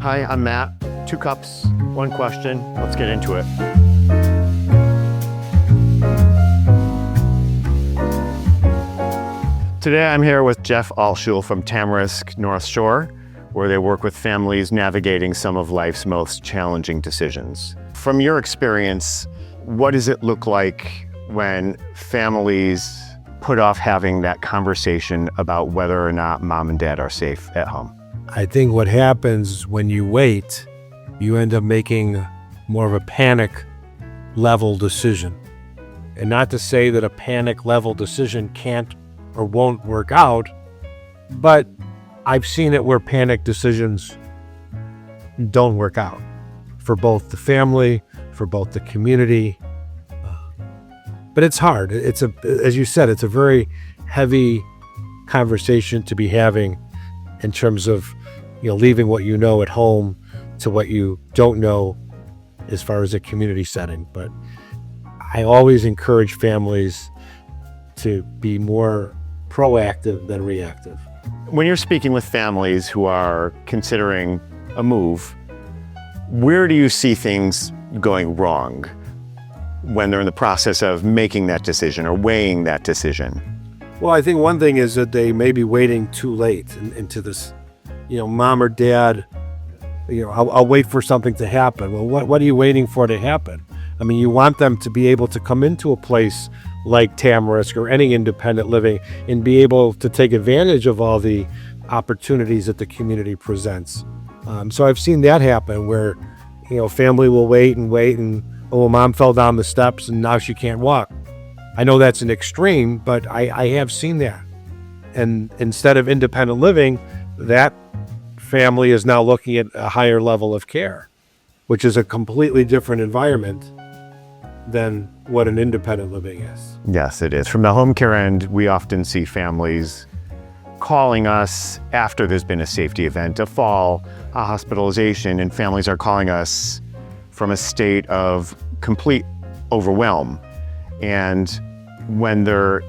Hi, I'm Matt. 2 cups, 1 question. Let's get into it. Today I'm here with Jeff Altschul from Tamarisk NorthShore, where they work with families navigating some of life's most challenging decisions. From your experience, what does it look like when families put off having that conversation about whether or not mom and dad are safe at home? I think what happens when you wait, you end up making more of a panic level decision. And not to say that a panic level decision can't or won't work out, but I've seen it where panic decisions don't work out for both the family, for both the community. But it's hard. As you said, it's a very heavy conversation to be having in terms of, leaving what you know at home to what you don't know as far as a community setting. But I always encourage families to be more proactive than reactive. When you're speaking with families who are considering a move, where do you see things going wrong when they're in the process of making that decision or weighing that decision? Well, I think one thing is that they may be waiting too late into this, mom or dad, I'll wait for something to happen. Well, what are you waiting for to happen? I mean, you want them to be able to come into a place like Tamarisk or any independent living and be able to take advantage of all the opportunities that the community presents. So I've seen that happen where, family will wait and, oh, mom fell down the steps and now she can't walk. I know that's an extreme, but I have seen that. And instead of independent living, that family is now looking at a higher level of care, which is a completely different environment than what an independent living is. Yes, it is. From the home care end, we often see families calling us after there's been a safety event, a fall, a hospitalization, and families are calling us from a state of complete overwhelm. And when they're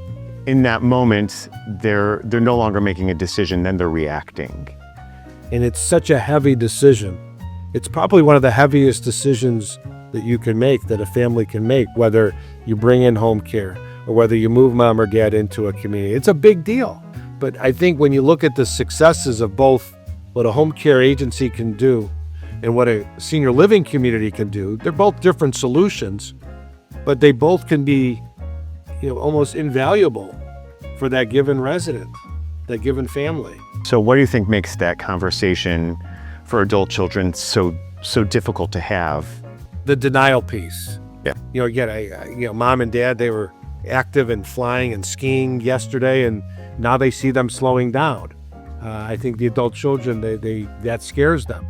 in that moment, they're no longer making a decision, then they're reacting. And it's such a heavy decision. It's probably one of the heaviest decisions that you can make, that a family can make, whether you bring in home care or whether you move mom or dad into a community. It's a big deal. But I think when you look at the successes of both what a home care agency can do and what a senior living community can do, they're both different solutions, but they both can be, almost invaluable for that given resident, that given family. So what do you think makes that conversation for adult children so difficult to have? The denial piece. Yeah. Again, mom and dad, they were active and flying and skiing yesterday, and now they see them slowing down. I think the adult children, that scares them.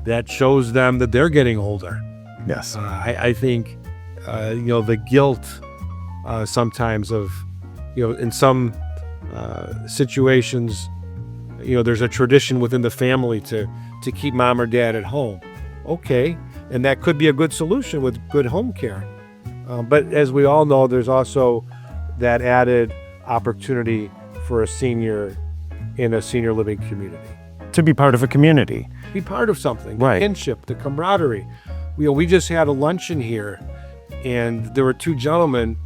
That shows them that they're getting older. Yes. I think, the guilt sometimes of, in some situations, there's a tradition within the family to keep mom or dad at home. Okay, and that could be a good solution with good home care. But as we all know, there's also that added opportunity for a senior in a senior living community. To be part of a community. Be part of something. Right. The kinship, the camaraderie. We just had a luncheon here, and there were 2 gentlemen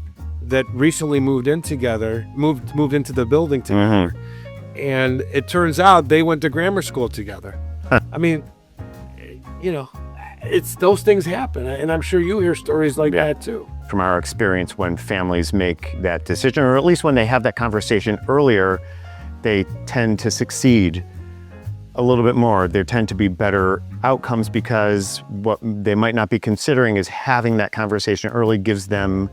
that recently moved into the building together. Mm-hmm. And it turns out they went to grammar school together. I mean, it's those things happen, and I'm sure you hear stories like that too. From our experience, when families make that decision, or at least when they have that conversation earlier, they tend to succeed a little bit more. There tend to be better outcomes because what they might not be considering is having that conversation early gives them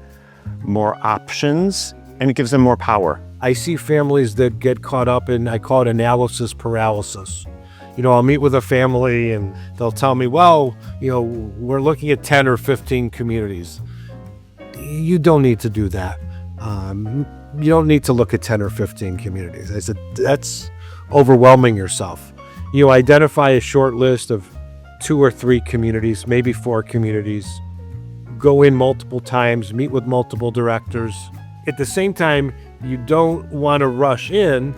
more options and it gives them more power. I see families that get caught up in, I call it analysis paralysis. I'll meet with a family and they'll tell me, well, we're looking at 10 or 15 communities. You don't need to do that. You don't need to look at 10 or 15 communities. I said, that's overwhelming yourself. Identify a short list of 2 or 3 communities, maybe 4 communities. Go in multiple times, meet with multiple directors. At the same time, you don't want to rush in,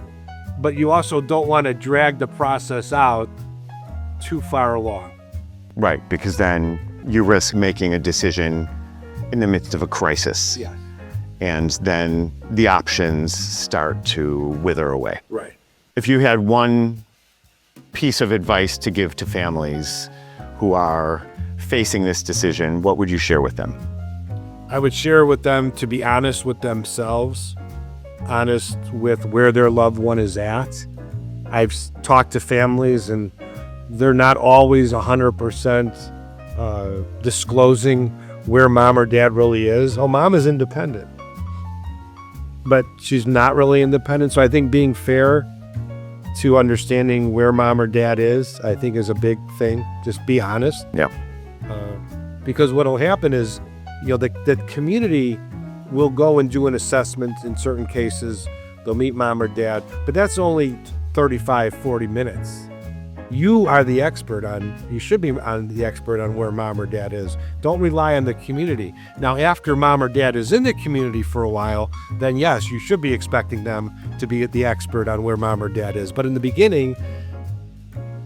but you also don't want to drag the process out too far along. Right, because then you risk making a decision in the midst of a crisis. Yeah. And then the options start to wither away. Right. If you had one piece of advice to give to families who are facing this decision, what would you share with them? I would share with them to be honest with themselves, honest with where their loved one is at. I've talked to families and they're not always 100% disclosing where mom or dad really is. Oh, mom is independent, but she's not really independent. So I think being fair to understanding where mom or dad is, I think is a big thing. Just be honest. Yeah. Because what will happen is, the community will go and do an assessment in certain cases. They'll meet mom or dad, but that's only 35, 40 minutes. You are the expert you should be the expert on where mom or dad is. Don't rely on the community. Now, after mom or dad is in the community for a while, then yes, you should be expecting them to be the expert on where mom or dad is. But in the beginning,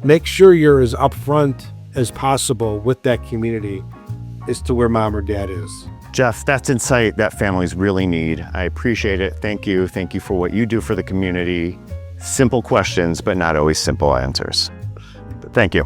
make sure you're as upfront as possible with that community as to where mom or dad is. Jeff, that's insight that families really need. I appreciate it. Thank you. Thank you for what you do for the community. Simple questions, but not always simple answers. Thank you.